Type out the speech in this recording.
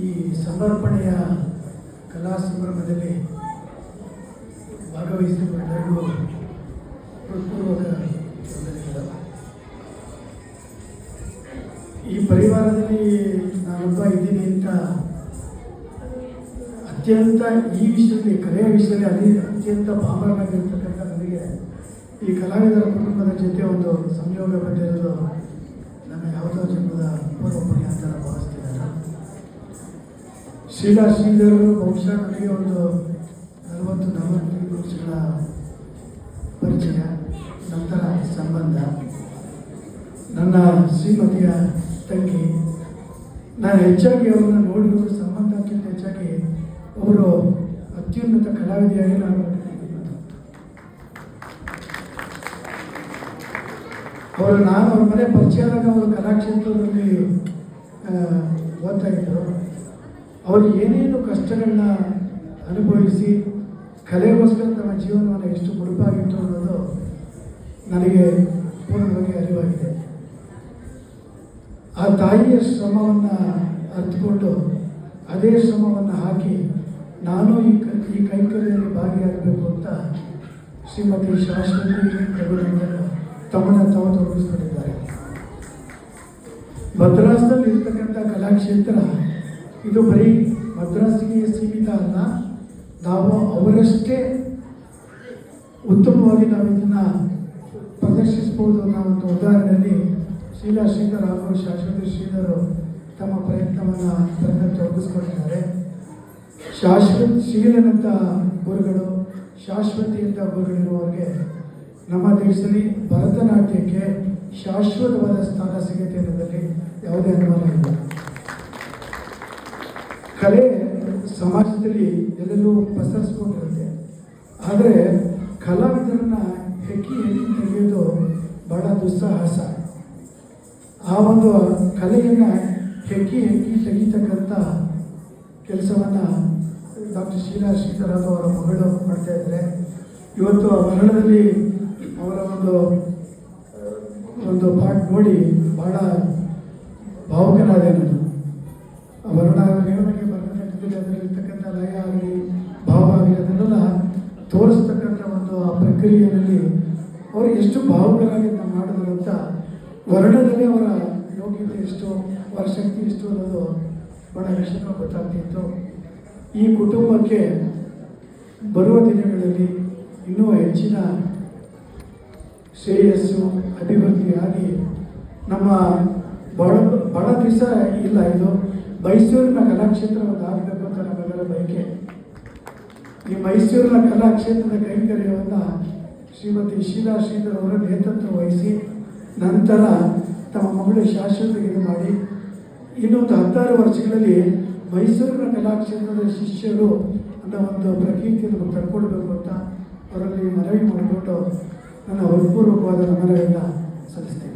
ಈ ಸಮರ್ಪಣೆಯ ಕಲಾ ಸಂಭ್ರಮದಲ್ಲಿ ಭಾಗವಹಿಸಿರುವ ಎಲ್ಲರಿಗೂ ಹೃತ್ಪೂರ್ವಕ ವಂದನೆಗಳು. ಈ ಪರಿವಾರದಲ್ಲಿ ನಾನೊಬ್ಬ ಇದ್ದೀನಿ ಅಂತ ಅತ್ಯಂತ ಈ ವಿಷಯದಲ್ಲಿ, ಕಲೆಯ ವಿಷಯದಲ್ಲಿ ಅತ್ಯಂತ ಪಾಮರನಾಗಿರ್ತಕ್ಕಂಥ ನನಗೆ ಈ ಕಲಾವಿದರ ಕುಟುಂಬದ ಜೊತೆ ಒಂದು ಸಂಯೋಗ ಬಂದಿರೋದು ನನ್ನ ಯಾವುದೋ ಜನ್ಮದ ಪೂರ್ವ ಪುಣ್ಯ ಅಂತ ಭಾವಿಸ್ತಿದ್ದಾರೆ. ಶೀಲಾ ಶ್ರೀಧರರು ಬಹುಶಃ ನನಗೆ ಒಂದು 40-45 ವರ್ಷಗಳ ಪರಿಚಯ, ನಂತರ ಸಂಬಂಧ. ನನ್ನ ಶ್ರೀಮತಿಯ ತಂಗಿ. ನಾನು ಹೆಚ್ಚಾಗಿ ಅವರನ್ನು ನೋಡಿರೋದು ಸಂಬಂಧಕ್ಕಿಂತ ಹೆಚ್ಚಾಗಿ ಅವರು ಅತ್ಯುನ್ನತ ಕಲಾವಿದೆಯಾಗಿ ನಾನು ಅವ್ರ ಮನೆ ಪರಿಚಯ ಆದಾಗ ಅವರು ಕಲಾಕ್ಷೇತ್ರದಲ್ಲಿ ಓದ್ತಾ ಇದ್ದರು. ಅವರು ಏನೇನು ಕಷ್ಟಗಳನ್ನ ಅನುಭವಿಸಿ ಕಲೆಗೋಸ್ಕರ ತಮ್ಮ ಜೀವನವನ್ನು ಎಷ್ಟು ಮುಡುಪಾಗಿತ್ತು ಅನ್ನೋದು ನನಗೆ ಪೂರ್ಣವಾಗಿ ಅರಿವಾಗಿದೆ. ಆ ತಾಯಿಯ ಶ್ರಮವನ್ನು ಅರ್ಥಕೊಂಡು ಅದೇ ಶ್ರಮವನ್ನು ಹಾಕಿ ನಾನು ಈ ಕೈಂಕರ್ಯದಲ್ಲಿ ಭಾಗಿಯಾಗಬೇಕು ಅಂತ ಶ್ರೀಮತಿ ಶಾಶ್ವತಿ ರಘುನಂದನ್ ತಮ್ಮನ್ನು ತಾವು ತೊಡಗಿಸ್ಕೊಂಡಿದ್ದಾರೆ. ಮದ್ರಾಸ್ನಲ್ಲಿ ಇರ್ತಕ್ಕಂಥ ಕಲಾಕ್ಷೇತ್ರ ಇದು ಬರೀ ಮದ್ರಾಸಿಗೆ ಸೀಮಿತ ಅಲ್ಲ. ನಾವು ಅವರಷ್ಟೇ ಉತ್ತಮವಾಗಿ ನಾವು ಇದನ್ನು ಪ್ರದರ್ಶಿಸ್ಬೋದು ಅನ್ನೋ ಒಂದು ಉದಾಹರಣೆಯಲ್ಲಿ ಶೀಲಾ ಶ್ರೀಧರ್ ಹಾಗೂ ಶಾಶ್ವತಿ ಶ್ರೀಧರ್ ತಮ್ಮ ಪ್ರಯತ್ನವನ್ನು ತೊಡಗಿಸ್ಕೊಂಡಿದ್ದಾರೆ. ಶೀಲನಂಥ ಗುರುಗಳು, ಶಾಶ್ವತಿಯಂಥ ಗುರುಗಳಿರುವವರಿಗೆ ನಮ್ಮ ದೇಶದಲ್ಲಿ ಭರತನಾಟ್ಯಕ್ಕೆ ಶಾಶ್ವತವಾದ ಸ್ಥಾನ ಸಿಗುತ್ತೆ ಅನ್ನೋದರಲ್ಲಿ ಯಾವುದೇ ಅನುಮಾನ ಇಲ್ಲ. ಕಲೆ ಸಮಾಜದಲ್ಲಿ ಎಲ್ಲೆಲ್ಲೂ ಪಸರಿಸ್ಕೊಂಡಿರುತ್ತೆ. ಆದರೆ ಕಲಾವಿದರನ್ನ ಹೆಕ್ಕಿ ತೆಗೆಯೋದು ಬಹಳ ದುಸ್ಸಾಹಸ. ಆ ಒಂದು ಕಲೆಯನ್ನು ಹೆಕ್ಕಿ ತೆಗೀತಕ್ಕಂಥ ಕೆಲಸವನ್ನು ಡಾಕ್ಟರ್ ಶೀಲಾ ಶ್ರೀಧರ್ ಅವರ ಮಗಳು ಮಾಡ್ತಾ ಇದ್ದಾರೆ. ಇವತ್ತು ಆ ಮರಣದಲ್ಲಿ ಅವರ ಒಂದು ಪಾಠ ನೋಡಿ ಬಹಳ ಭಾವುಕನಾದೆ ನಾನು. ಆ ವರ್ಣ ನೇವಣಿಗೆ ಭರತನಾಟ್ಯದಲ್ಲಿ ಅದರಲ್ಲಿರ್ತಕ್ಕಂಥ ಲಯ ಆಗಲಿ, ಭಾವ ಆಗಲಿ, ಅದನ್ನೆಲ್ಲ ತೋರಿಸ್ತಕ್ಕಂಥ ಒಂದು ಆ ಪ್ರಕ್ರಿಯೆಯಲ್ಲಿ ಅವರು ಎಷ್ಟು ಭಾವುಕರಾಗಿ ಮಾಡಿದ್ರು ಅಂತ ವರ್ಣದಲ್ಲಿ ಅವರ ಯೋಗ್ಯತೆ ಎಷ್ಟು, ಅವರ ಶಕ್ತಿ ಎಷ್ಟು ಅನ್ನೋದು ಬಹಳ ವಿಷಯ ಗೊತ್ತಾಗ್ತಿತ್ತು. ಈ ಕುಟುಂಬಕ್ಕೆ ಬರುವ ದಿನಗಳಲ್ಲಿ ಇನ್ನೂ ಹೆಚ್ಚಿನ ಶ್ರೇಯಸ್ಸು, ಅಭಿವೃದ್ಧಿಯಾಗಿ ನಮ್ಮ ಬಹಳ ದಿವಸ ಇಲ್ಲ, ಇದು ಮೈಸೂರಿನ ಕಲಾಕ್ಷೇತ್ರ ಒಂದು ಆಗಬೇಕು ಅಂತ ನಮ್ಮೆಲ್ಲರ ಬಯಕೆ. ಈ ಮೈಸೂರಿನ ಕಲಾಕ್ಷೇತ್ರದ ಕೈಂಕರ್ಯವನ್ನು ಶ್ರೀಮತಿ ಶೀಲಾ ಶ್ರೀಧರ್ ಅವರ ನೇತೃತ್ವ ವಹಿಸಿ ನಂತರ ತಮ್ಮ ಮಗಳು ಶಾಶ್ವತಿಗೆ ಮಾಡಿ ಇನ್ನೊಂದು 16 ವರ್ಷಗಳಲ್ಲಿ ಮೈಸೂರಿನ ಕಲಾಕ್ಷೇತ್ರದ ಶಿಷ್ಯರು ಅನ್ನೋ ಒಂದು ಪ್ರಕೀರ್ತಿಯನ್ನು ತಕ್ಕೊಳ್ಬೇಕು ಅಂತ ಅವರಲ್ಲಿ ಮನವಿ ಮಾಡಿಕೊಂಡು ನನ್ನ ಹೃತ್ಪೂರ್ವಕವಾದ ನಮನವನ್ನು ಸಲ್ಲಿಸ್ತೇನೆ.